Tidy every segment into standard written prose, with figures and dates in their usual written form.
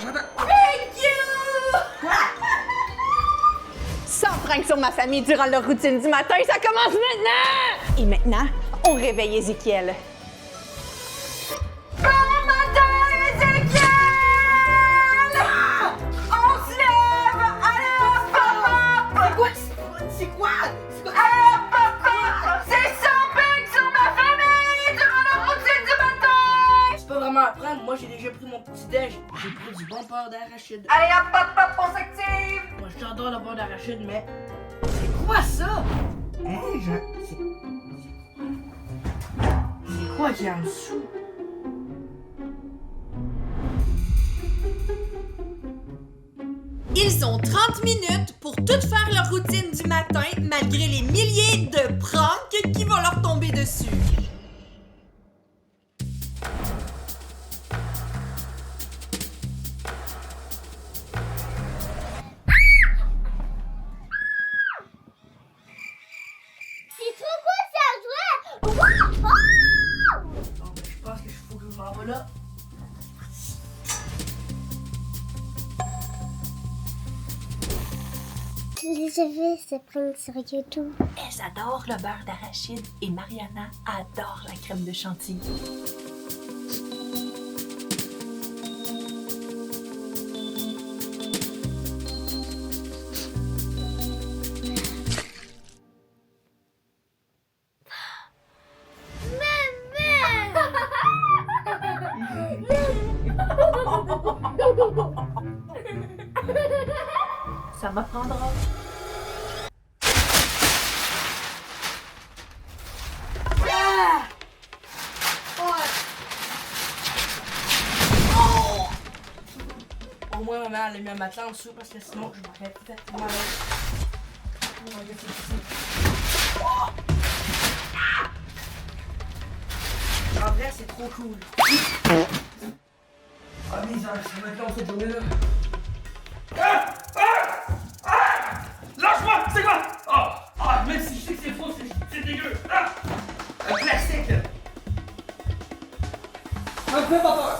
j'attends. Thank you! 100 francs sur ma famille durant leur routine du matin, ça commence maintenant! Et maintenant, on réveille Ézéchiel. Bon matin, Ézéchiel! On se lève! Allez hop, papa! C'est quoi? C'est quoi? Allez hop, papa! C'est 100 pics sur ma famille durant leur routine du matin! C'est pas vraiment à prendre. Moi, j'ai déjà pris mon petit déj. J'ai pris du bon beurre d'arachide. Allez hop, papa, on s'active! Moi, j'adore le beurre d'arachide, mais c'est quoi ça? C'est quoi qu'il y a en dessous? Ils ont 30 minutes pour tout faire leur routine du matin malgré les milliers de pranks qui vont leur tomber dessus. C'est trop cool, ça jouait! Wow! Bon, ben, je pense que faut que je m'en vais là. Les cheveux se prennent sur YouTube. Elles adorent le beurre d'arachide et Mariana adore la crème de chantilly. Ça m'apprendra. Ah! Oh! Au moins, maman, elle a mis un matelas en dessous parce que sinon, je m'aurais fait mal. Oh my God, c'est ici. Oh! En vrai, c'est trop cool. Ah, mais ça va être long cette journée-là. Lâche-moi! C'est quoi? Ah, même si je sais que c'est faux, c'est dégueu! Ah! Un plastique! Ça me fait pas peur!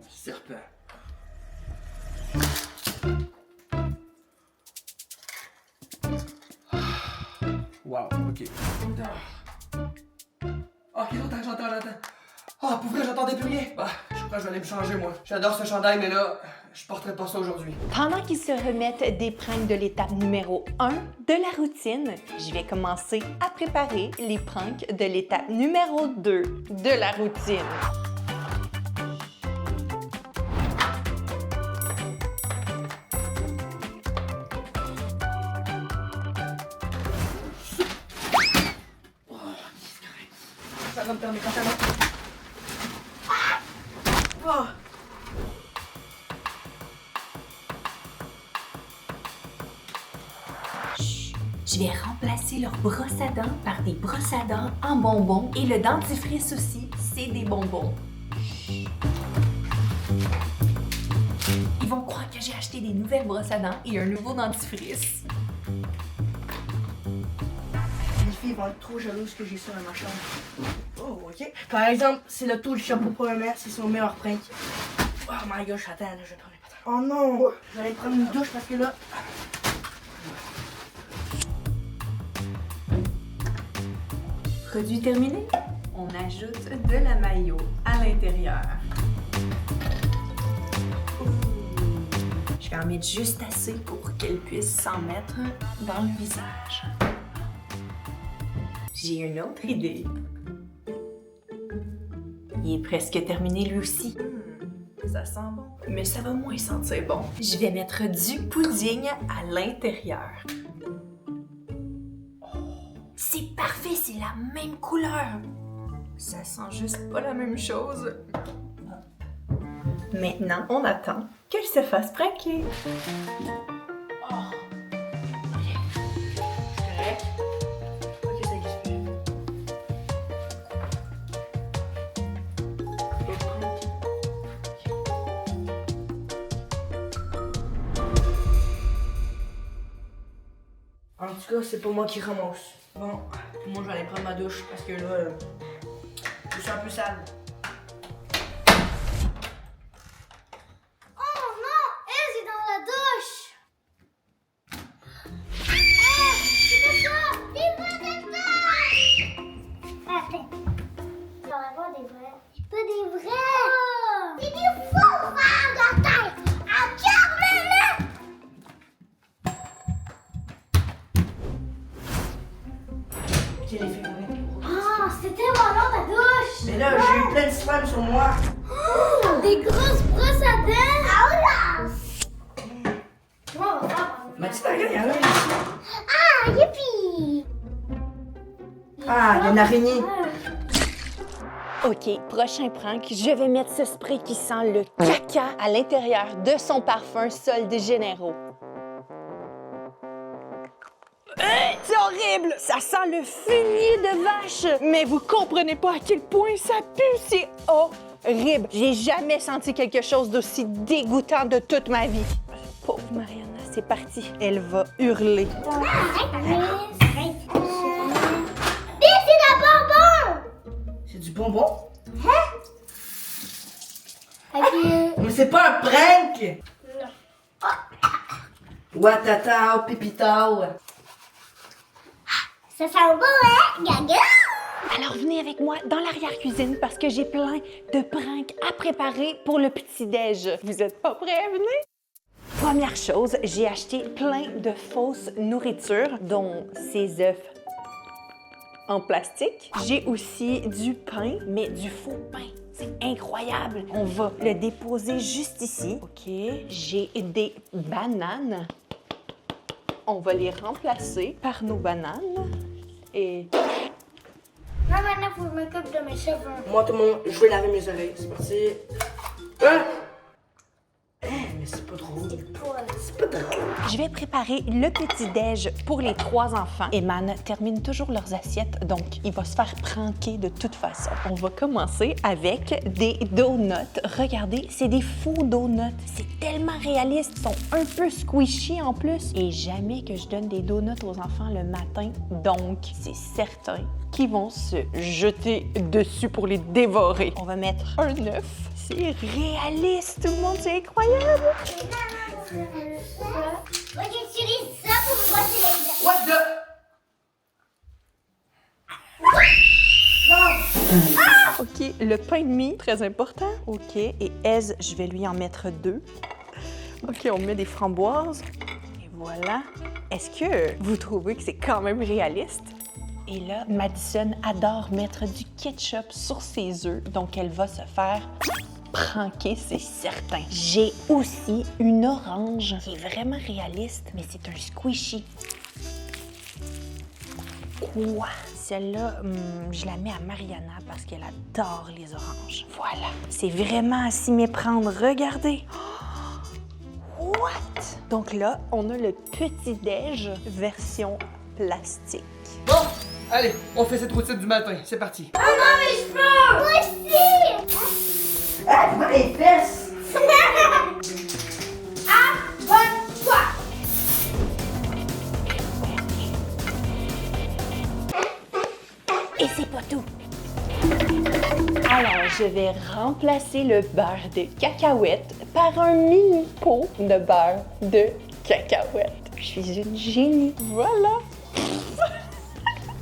Serpent. Wow, ok. Ok, j'entends. Ah, pour vrai, j'entendais plus rien. Bah, je crois que je vais aller me changer, moi. J'adore ce chandail, mais là, je porterai pas ça aujourd'hui. Pendant qu'ils se remettent des pranks de l'étape numéro 1 de la routine, je vais commencer à préparer les pranks de l'étape numéro 2 de la routine. Ça va me permettre quand même. Oh. Je vais remplacer leur brosse à dents par des brosses à dents en bonbons et le dentifrice aussi, c'est des bonbons. Ils vont croire que j'ai acheté des nouvelles brosses à dents et un nouveau dentifrice. Les filles vont être trop jalouses que j'ai ça dans ma chambre. Oh, ok. Par exemple, c'est le tour du chapeau pour ma mère, c'est son meilleur prank. Oh my gosh, attends, là, je vais prendre les patins. Oh non! Je vais aller prendre une douche parce que là. Produit terminé, on ajoute de la mayo à l'intérieur. Je vais en mettre juste assez pour qu'elle puisse s'en mettre dans le visage. J'ai une autre idée. Il est presque terminé lui aussi. Ça sent bon, mais ça va moins sentir bon. Je vais mettre du pudding à l'intérieur. C'est parfait, c'est la même couleur. Ça sent juste pas la même chose. Maintenant, on attend qu'elle se fasse praquer. Oh! Ok. Correct. Ok, ça existe plus. En tout cas, c'est pas moi qui ramasse. Bon, moi je vais aller prendre ma douche parce que là, je suis un peu sale. je l'ai fait venir. Ah, c'était tellement long ta douche. Mais là, j'ai eu plein de spam sur moi. Des grosses brosses à dents. Ah là. Comment on va faire? Mathilde, regarde, il y en a ici. Ah, youpi. Ah, il y a une araignée. OK, prochain prank, je vais mettre ce spray qui sent le caca à l'intérieur de son parfum Soldes Généraux. C'est horrible! Ça sent le fumier de vache! Mais vous comprenez pas à quel point ça pue! C'est horrible! J'ai jamais senti quelque chose d'aussi dégoûtant de toute ma vie. Pauvre Mariana, c'est parti. Elle va hurler. C'est la bonbon. C'est du bonbon? Ok. Mais c'est pas un prank! Watatao, pipitao. Ça sent bon, hein, gaga? Alors venez avec moi dans l'arrière-cuisine parce que j'ai plein de pranks à préparer pour le petit-déj. Vous êtes pas prêts? Venez! Première chose, j'ai acheté plein de fausses nourritures, dont ces œufs en plastique. J'ai aussi du pain, mais du faux pain. C'est incroyable! On va le déposer juste ici. OK. J'ai des bananes. On va les remplacer par nos bananes. Et Non, maintenant, faut que je m'occupe de mes cheveux. Moi, tout le monde, je vais laver mes oreilles. C'est parti. Ah! Mais c'est pas drôle. C'est pas drôle. je vais préparer le petit-déj pour les 3 enfants. Eman termine toujours leurs assiettes, donc il va se faire pranker de toute façon. On va commencer avec des donuts. Regardez, c'est des faux donuts. C'est tellement réaliste. Ils sont un peu squishy en plus. Et jamais que je donne des donuts aux enfants le matin, donc c'est certain qu'ils vont se jeter dessus pour les dévorer. On va mettre un œuf. C'est réaliste, tout le monde, c'est incroyable! Moi, j'utilise ça pour me brosser les dents. What the? OK, le pain de mie, très important. OK, et Aise, je vais lui en mettre 2. OK, on met des framboises. Et voilà. Est-ce que vous trouvez que c'est quand même réaliste? Et là, Madison adore mettre du ketchup sur ses œufs, donc elle va se faire pranker, c'est certain. J'ai aussi une orange qui est vraiment réaliste, mais c'est un squishy. Quoi? Celle-là, je la mets à Mariana parce qu'elle adore les oranges. Voilà. C'est vraiment à s'y méprendre. Regardez. Oh! What? Donc là, on a le petit-déj version plastique. Bon, allez, on fait cette routine du matin. C'est parti. Oh non, mais je peux! Moi aussi! Ah, tu vois les fesses? Abonne-toi! Et c'est pas tout. Alors, je vais remplacer le beurre de cacahuète par un mini pot de beurre de cacahuète. Je suis une génie. Voilà.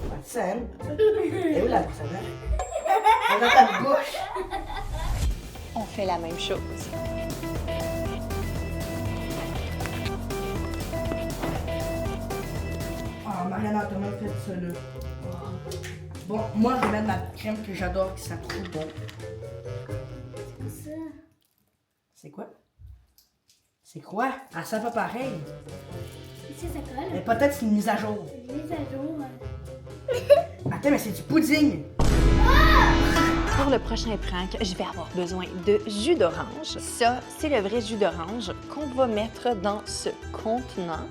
Madison, et où la brosse à dents? Elle est dans ta bouche. On fait la même chose. Ah, Mariana, t'as mal fait ça, là. Bon, moi, je vais mettre ma crème que j'adore, qui sent trop bon. Ça. C'est quoi? C'est quoi? Elle sent pas pareil. Ici, ça colle. Mais peut-être c'est une mise à jour. Mise à jour. Attends, mais c'est du pudding. Pour le prochain prank, je vais avoir besoin de jus d'orange. Ça, c'est le vrai jus d'orange qu'on va mettre dans ce contenant.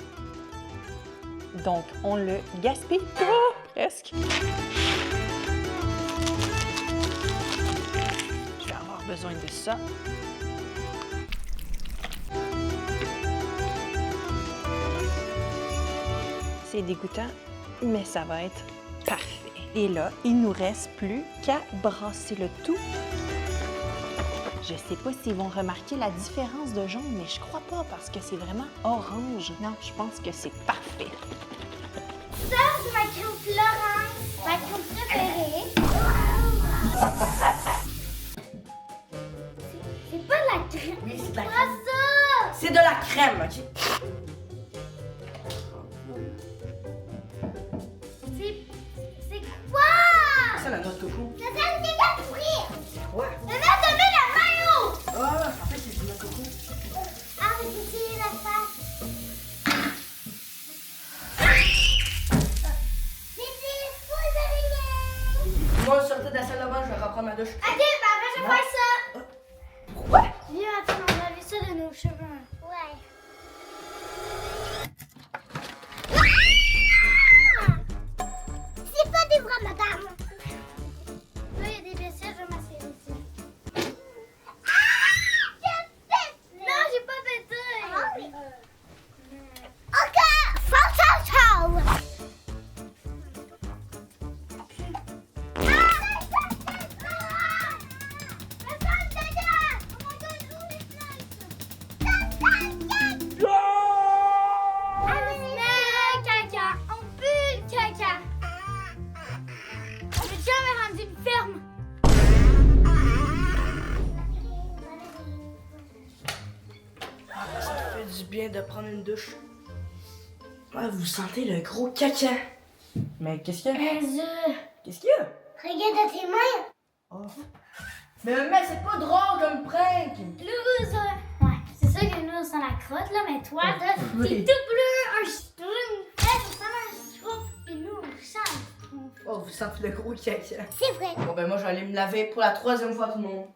Donc, on le gaspille pas, presque. Je vais avoir besoin de ça. C'est dégoûtant, mais ça va être parfait. Et là, il nous reste plus qu'à brasser le tout. Je sais pas s'ils vont remarquer la différence de jaune, mais je crois pas parce que c'est vraiment orange. Non, je pense que c'est parfait. Ça, c'est ma crème Florence. Ma crème préférée. C'est pas de la crème. Oui, c'est de la Pas crème. ça! C'est de la crème, ok? C'est coco. Ça sent des gars pourris. Ouais. Maman, donne la main haut. Ah, en fait, c'est du noix coco. Ah, mais c'est la face. Moi, je sortais de la salle de bain, je vais reprendre ma douche. Ok, bah après je vais faire ça. Pourquoi? Viens, attends, on va laver ça de nos cheveux. Ouais. C'est pas des bras, madame. Là, il y a des blessures, je vais m'asseoir ici. Non, j'ai pas pété. Ah oui. Ok, fantastique. Ça fait du bien de prendre une douche. Ouais, vous sentez le gros caca. Mais qu'est-ce qu'il y a? Qu'est-ce qu'il y a? Regarde à tes mains. Oh. Mais c'est pas drôle comme prank. Loose. Ouais, c'est sûr que nous, on sent la crotte, là, mais toi, là, t'es tout Oui. bleu, un cheveu, une fête, on sent un cheveu, et nous, on sent. Oh, vous sentez le gros caca. C'est vrai. Bon, ben moi, je vais aller me laver pour la 3e fois, tout le monde.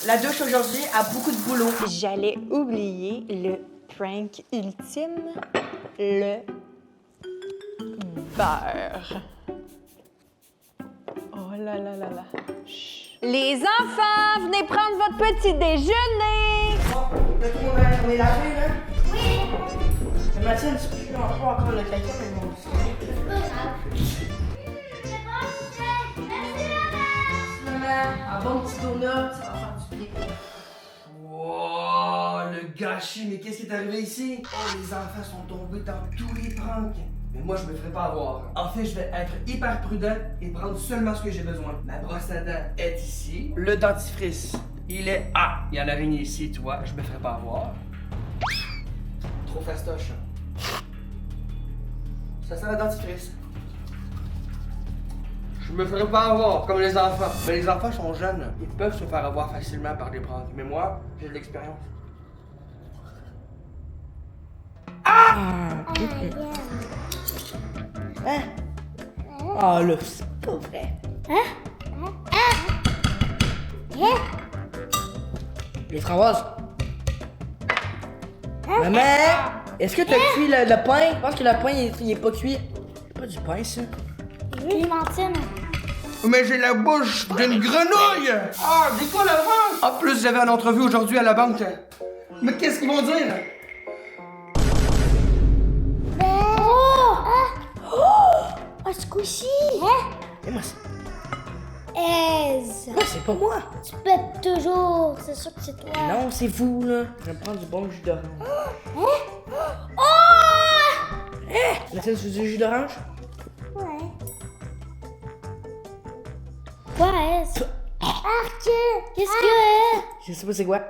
La douche aujourd'hui a beaucoup de boulot. J'allais oublier le prank ultime, le beurre. Oh là là là là. Chut. Les enfants, venez prendre votre petit déjeuner. Bon, là, tout le monde on est lavé, là? Oui. Mais Mathilde, tu peux encore le caca, mais bon, C'est pas grave. C'est bon, c'est merci, maman. maman, un bon petit donut, ça va faire du bien. Wow, le gâchis, mais qu'est-ce qui est arrivé ici? Oh, les enfants sont tombés dans tous les pranks. Mais moi, je me ferai pas avoir. En fait, je vais être hyper prudent et prendre seulement ce que j'ai besoin. Ma brosse à dents est ici. Le dentifrice, il est... Ah, il y a l'araignée ici, tu vois. Je me ferai pas avoir. Trop fastoche. Ça sent la dentifrice. Je me ferai pas avoir, comme les enfants. Mais les enfants sont jeunes. Ils peuvent se faire avoir facilement par des pranks. Mais moi, j'ai de l'expérience. Hein? Oh là, c'est pas vrai. Les framboises. Maman, est-ce que t'as cuit le pain? Je pense que le pain, il est pas cuit. C'est pas du pain, ça. Clémentine. Mais j'ai la bouche d'une grenouille! Ah, dis quoi l'avant? En plus, j'avais une entrevue aujourd'hui à la banque. Mais qu'est-ce qu'ils vont dire? Oh, squishy. Et moi, c'est Aise. moi, c'est pas moi. Tu pètes toujours, c'est sûr que c'est toi. Non, c'est vous, là. Je vais prendre du bon jus d'orange. Oh! Mathilde, tu veux du jus d'orange? Ouais. Quoi, Aise? Arc! Qu'est-ce que Je sais pas c'est quoi. Arc!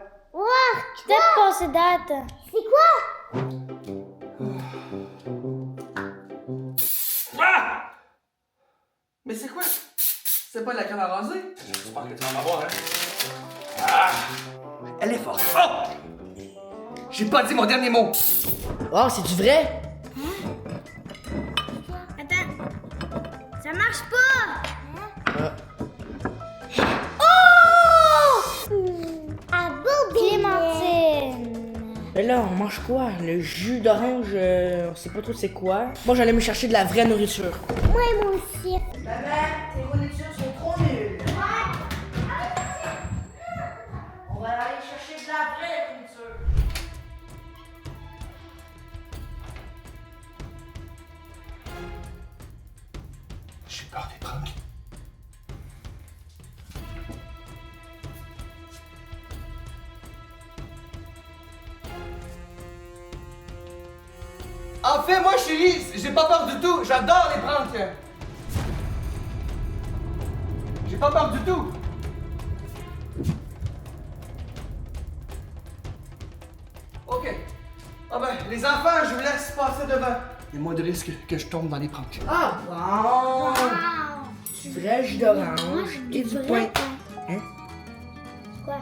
Peut-être passé date. C'est quoi? Ah! Mais c'est quoi? C'est pas de la canne à raser? J'espère que tu vas en avoir, hein? Ah! Elle est forte. Oh! J'ai pas dit mon dernier mot. Oh, c'est du vrai? Attends. Ça marche pas! À bout Clémentine! Mais là, on mange quoi? Le jus d'orange, on sait pas trop c'est quoi. Moi, j'allais me chercher de la vraie nourriture. Moi aussi. Maman, tes nourritures sont trop nulles. On va aller chercher de la vraie nourriture. J'ai peur des pranks. En fait, moi, chérie, j'ai pas peur du tout. J'adore les pranks. J'ai pas peur du tout. Ok. Ah ben, les enfants, je vous laisse passer devant. Il y a moins de risques que je tombe dans les pranks. Ah, bon! Wow. du vrai jus d'orange et du pain. Hein? Quoi?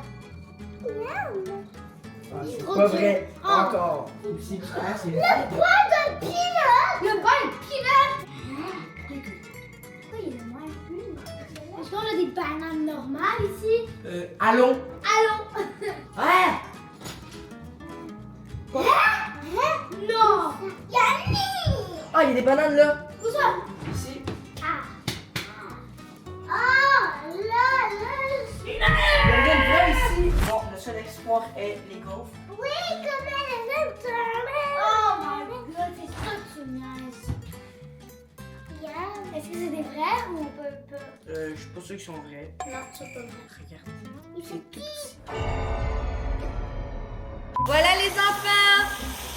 Ah, c'est Trop pas dur. vrai. Oh. Encore. C'est ah, c'est Le pain de peanut! Le pain de peanut! Pourquoi il est moins plus? Est-ce qu'on a des bananes normales ici? Allons. Allons! Ouais. Non! Yanni! Ah, il y a des bananes là. Où ça? Ici. Il y en a une vraie ici. Bon, le seul espoir est les gaufres. Oui, comme elle est Oh my god, c'est ça que tu niaises. Est-ce que c'est des vrais ou on peut... Je suis pas sûr qu'ils sont vrais. Non, c'est pas vrai. Regarde. Il fait qui? Voilà les enfants!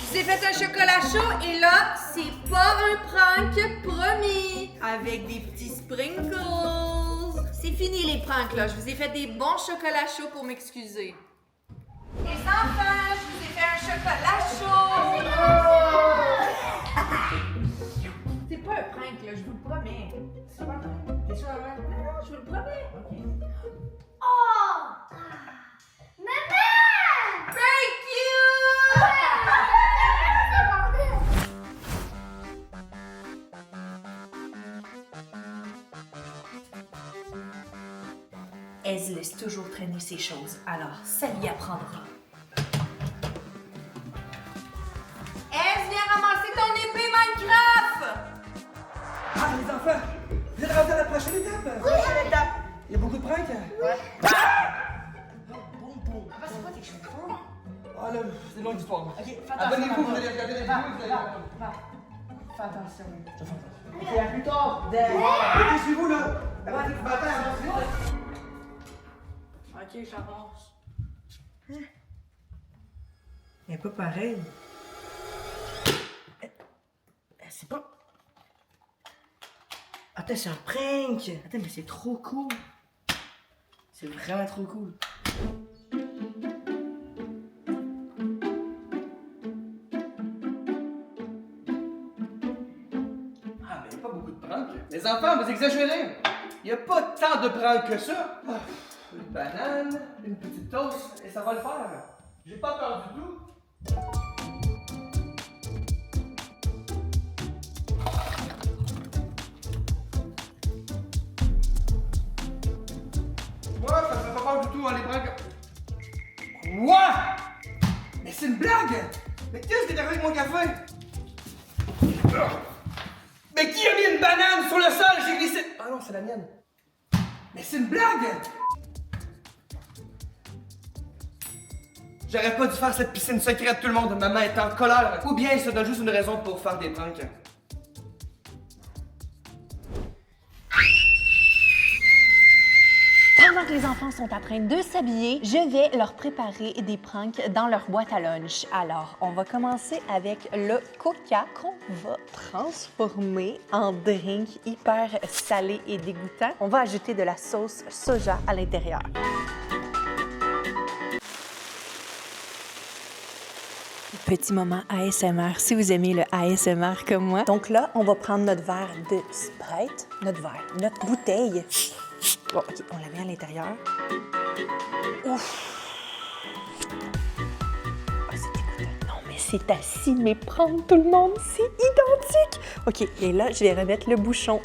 Je vous ai fait un chocolat chaud et là, c'est pas un prank, promis! Avec des petits sprinkles! C'est fini les pranks là, je vous ai fait des bons chocolats chauds pour m'excuser. Les enfants, je vous ai fait un chocolat chaud! C'est pas un prank là, je vous le promets. C'est pas vrai. T'es sûr, hein? Non, je vous le promets. Oh! Maman! Thank you! Elle laisse toujours traîner ses choses, alors ça lui apprendra. Elle viens ramasser ton épée Minecraft! Ah, les enfants, vous êtes rendus à la prochaine étape? Prochaine étape. Il y a beaucoup de pranks? Ouais. Bon. Ah, c'est quoi tes cheveux? Ah là, c'est une longue histoire. Ok, fais attention. Abonnez-vous, vous allez regarder les vidéos, vous allez voir. Fais attention. Ok, à plus tard. Dépêchez-vous là! Arrêtez de vous battre, hein. Ok, j'avance. Elle est pas pareil. C'est pas. Attends, c'est un prank! Attends, mais c'est trop cool! C'est vraiment trop cool! Ah, mais il n'y a pas beaucoup de pranks. Les enfants, vous exagérez! Il n'y a pas tant de pranks que ça! Ah, une banane, une petite toast, et ça va le faire! J'ai pas peur du tout! Moi, ça me fait pas peur du tout, hein, les pranks! Quoi? Mais c'est une blague! Mais qu'est-ce qui est arrivé avec mon café? Mais qui a mis une banane sur le sol? J'ai glissé. Ah non, c'est la mienne. Mais c'est une blague! J'aurais pas dû faire cette piscine secrète, tout le monde. Maman est en colère. Ou bien ça donne juste une raison pour faire des pranks. Pendant que les enfants sont en train de s'habiller, je vais leur préparer des pranks dans leur boîte à lunch. Alors, on va commencer avec le coca qu'on va transformer en drink hyper salé et dégoûtant. On va ajouter de la sauce soja à l'intérieur. Petit moment ASMR, si vous aimez le ASMR comme moi. Donc là, on va prendre notre verre de Sprite, notre bouteille. Bon, OK, on la met à l'intérieur. Ouf! Ah, c'est dégoûtant. Non, mais c'est à s'y méprendre, tout le monde. C'est identique! OK, et là, je vais remettre le bouchon.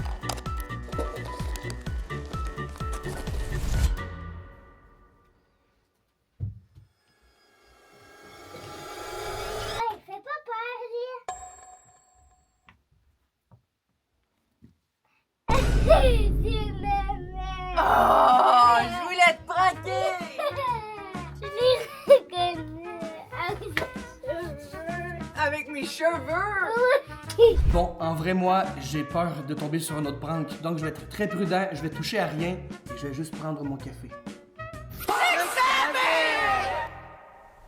Hey, fais pas peur, Oh, je voulais te pranker! Je l'ai reconnu avec Avec mes cheveux. mes cheveux! Bon, en vrai, moi, j'ai peur de tomber sur un autre prank. Donc, je vais être très prudent, je vais toucher à rien et je vais juste prendre mon café.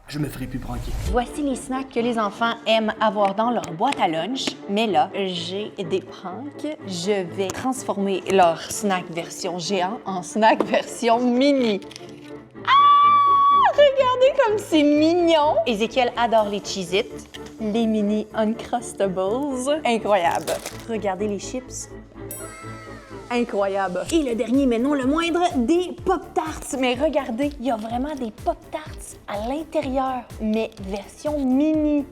Je me ferai plus pranker. Voici les snacks que les enfants aiment avoir dans leur boîte à lunch. Mais là, j'ai des pranks. Je vais transformer leur snack version géant en snack version mini. Ah! Regardez comme c'est mignon! Ézéchiel adore les Cheez-It, les mini Uncrustables. Incroyable! Regardez les chips. incroyable. Et le dernier, mais non le moindre, des Pop-Tarts. Mais regardez, il y a vraiment des Pop-Tarts à l'intérieur, mais version mini.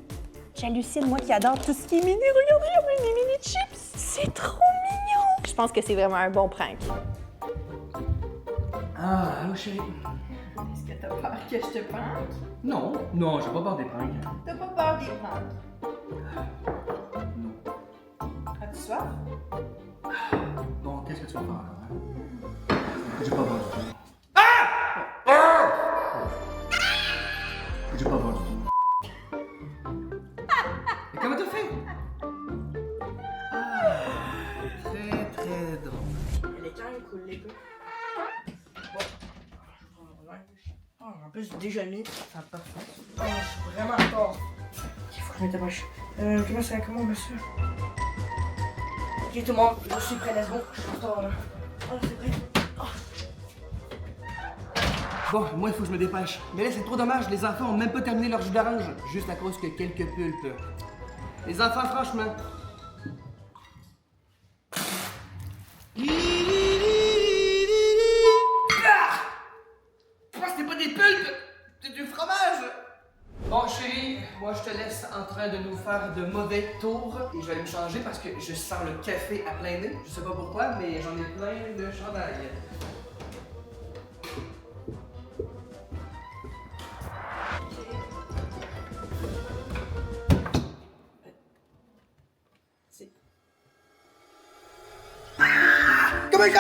J'hallucine, moi qui adore tout ce qui est mini. Regardez, il y a des mini chips. C'est trop mignon. Je pense que c'est vraiment un bon prank. Ah, allô chérie. Est-ce que t'as peur que je te prank? Non, j'ai pas peur des pranks. T'as pas peur des pranks? Non. As-tu soif? Bon, qu'est-ce que tu vas faire encore, hein? J'ai pas peur du tout. Ah! J'ai pas peur du tout. Mais comment t'as fait? Ah, très drôle. Elle est quand même cool, les gars. Bon. En plus, déjeuner, ça n'a pas de sens. Oh, je suis vraiment en retard. Il faut que je me dépêche. Comment on met ça? Ok, tout le monde, je suis prêt, let's go. Je suis en retard, là. Oh, c'est prêt. Oh. Bon, moi, il faut que je me dépêche. Mais là, c'est trop dommage. Les enfants ont même pas terminé leur jus d'orange. Juste à cause que quelques pulpes. Les enfants, franchement. C'était pas des pulpes, c'est du fromage. Bon, chérie, moi, je te laisse en train de nous faire de mauvais tours. Et je vais aller me changer parce que je sens le café à plein nez. Je sais pas pourquoi, mais j'en ai plein de chandail. Comment je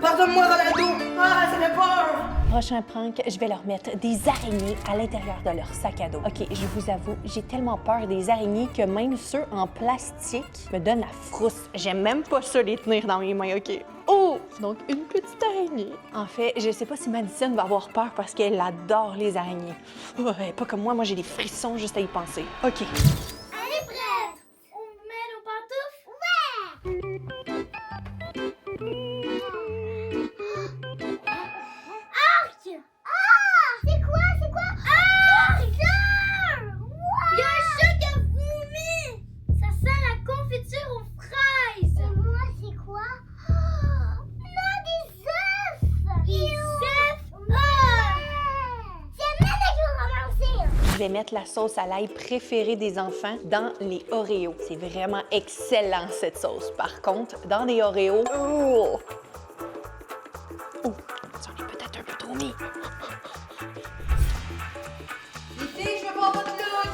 Pardonne-moi, Ronaldo! Ah, ça fait peur! Prochain prank, je vais leur mettre des araignées à l'intérieur de leur sac à dos. OK, je vous avoue, j'ai tellement peur des araignées que même ceux en plastique me donnent la frousse. J'aime même pas ça les tenir dans mes mains, OK? Oh! Donc, une petite araignée. En fait, je sais pas si Madison va avoir peur parce qu'elle adore les araignées. Oh, pas comme moi j'ai des frissons juste à y penser. OK. Allez, prête! On met nos pantoufles? Ouais! Arc! Ah! C'est quoi? Ah! Regarde! Il y a un chat qui a vomi! Ça sent la confiture aux fraises! Et moi, c'est quoi? Oh! Non, des œufs! Des œufs! Ah! C'est maintenant que je vais ramasser! Je vais mettre la sauce à l'ail préférée des enfants dans les Oreos. C'est vraiment excellent, cette sauce. Par contre, dans des Oreos... Oh! Oh! J'en ai peut-être un peu trop mis. Les filles, je veux voir votre look!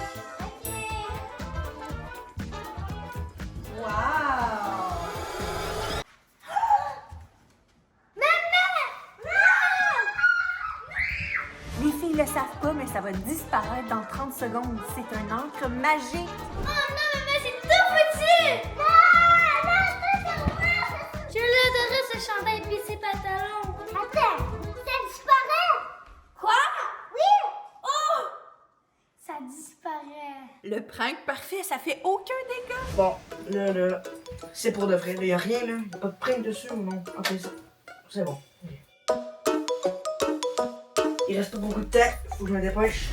Wow! Les filles le savent pas, mais ça va disparaître dans 30 secondes. C'est un encre magique. Oh non, maman, c'est tout petit! Non, ça, c'est moi! Je l'adorais, ce chandail et ces pantalons. Attends, ça disparaît! Quoi? Oui! Oh! Ça disparaît. Le prank parfait, ça fait aucun dégât. Bon, là, c'est pour de vrai. Il y a rien, là. Y a pas de print dessus ou non? Ok, c'est bon. Ok. Il reste pas beaucoup de temps. Faut que je me dépêche.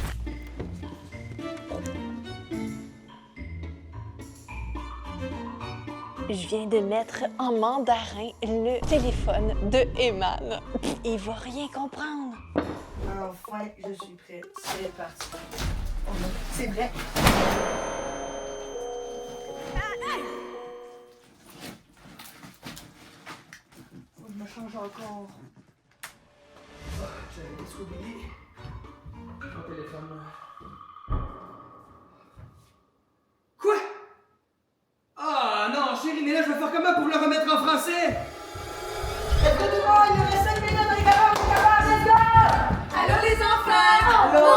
Je viens de mettre en mandarin le téléphone de Eman. Il va rien comprendre. Enfin, je suis prêt. C'est parti. Oh non, c'est vrai. Faut que je me change encore. J'avais presque oublié. Mon téléphone. Quoi? Ah non, chérie, mais là, je vais faire comment pour le remettre en français? Let's go tout le monde, il reste 5 minutes, on est capable, let's go! Allô, les enfants! Allô?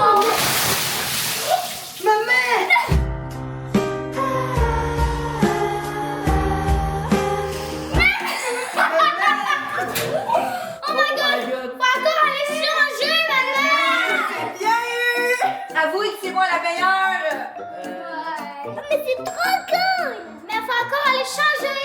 Maman! Oh my god! Faut encore aller changer, maman! Avouez que c'est moi la meilleure! Ouais. Mais c'est trop cool! Mais faut encore aller changer!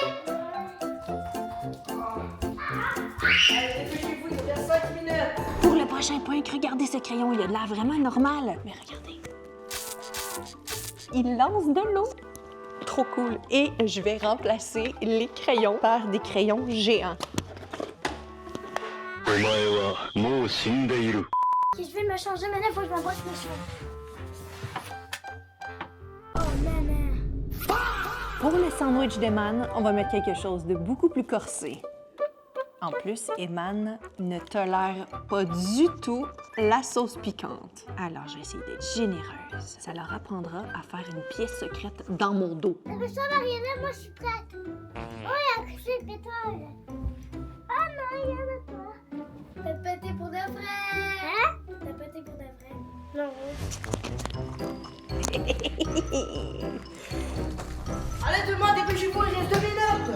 Allez, dépêchez-vous, il reste 5 minutes. Pour le prochain point, regardez ce crayon, il a de l'air vraiment normal. Mais regardez. Il lance de l'eau. trop cool. Et je vais remplacer les crayons par des crayons géants. Ok, je vais me changer maintenant, faut que je me brosse les cheveux. Oh, maman. Pour le sandwich d'Eman, on va mettre quelque chose de beaucoup plus corsé. En plus, Eman ne tolère pas du tout la sauce piquante. Alors, je vais essayer d'être généreuse. Ça leur apprendra à faire une pièce secrète dans mon dos. Ça Mariana, moi je suis prête. Oh, il y a couché le pétard. Ah non, il y en a pas. T'as pété pour de vrai. Hein? T'as pété pour de vrai. Non. Allez, tout le monde, dépêchez-vous, il reste 2 minutes.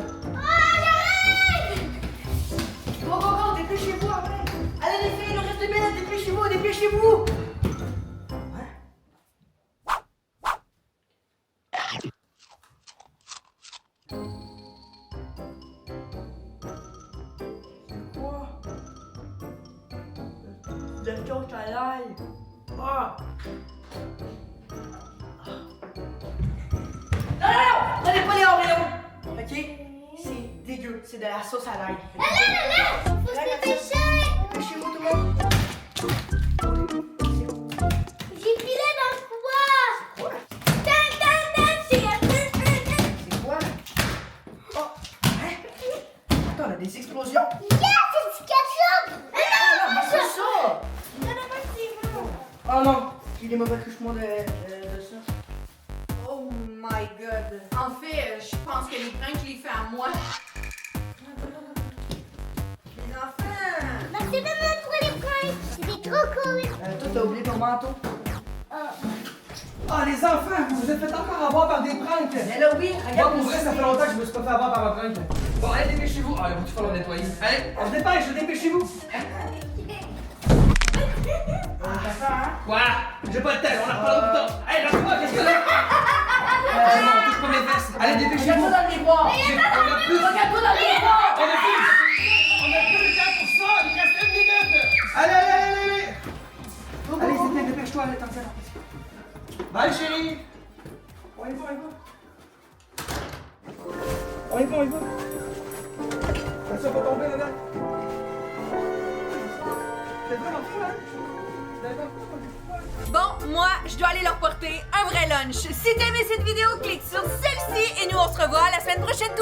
Go, go, go, dépêchez-vous après. Allez, les filles, il nous reste 2 minutes, dépêchez-vous, dépêchez-vous. Quoi? Le coach à l'ail. Ah! Non, non, non! Prenez pas les Oreos! Ok? C'est dégueu, c'est de la sauce à l'ail. Faut se dépêcher. Dépêchez-vous, tout le monde! J'ai filé dans le couloir. Tan, tan, tan, c'est C'est quoi? Oh! Hein? Attends, on a des explosions! Yeah, c'est du ketchup. Ah non, mais c'est ça! Non, non, pas c'est bon. Oh non! Il est mauvais touchement de ça. Oh my god. En fait, je pense que les pranks, je les fais à moi. Les enfants! Merci de me pour les pranks. C'était trop cool. Toi, t'as oublié ton manteau? Ah, les enfants, vous vous êtes fait encore avoir par des pranks! Mais là, oui, Moi, regarde. pour vrai, ça fait longtemps que je me suis pas fait avoir par un prank. Bon, allez, dépêchez-vous. Ah, il va tout falloir nettoyer. Allez, on se dépêche, dépêchez-vous. Quoi? J'ai pas le temps, on en reparlera plus tard. Allez, lâche-moi, qu'est-ce que c'est? Non, touche pas mes fesses. Allez, dépêchez-vous. Regarde-toi dans le miroir! On a plus. Regarde-toi dans le miroir! On a plus le temps pour ça, il reste 1 minute! Allez, allez, allez, allez! Allez, Zéphine, dépêche-toi, allez, t'en fais. Bye, chérie! On y va, on y va. On y va, on y va. Ça va tomber là-dedans. C'est vrai, l'enfant, hein? Bon, moi, je dois aller leur porter un vrai lunch. Si t'as aimé cette vidéo, clique sur celle-ci et nous on se revoit la semaine prochaine tout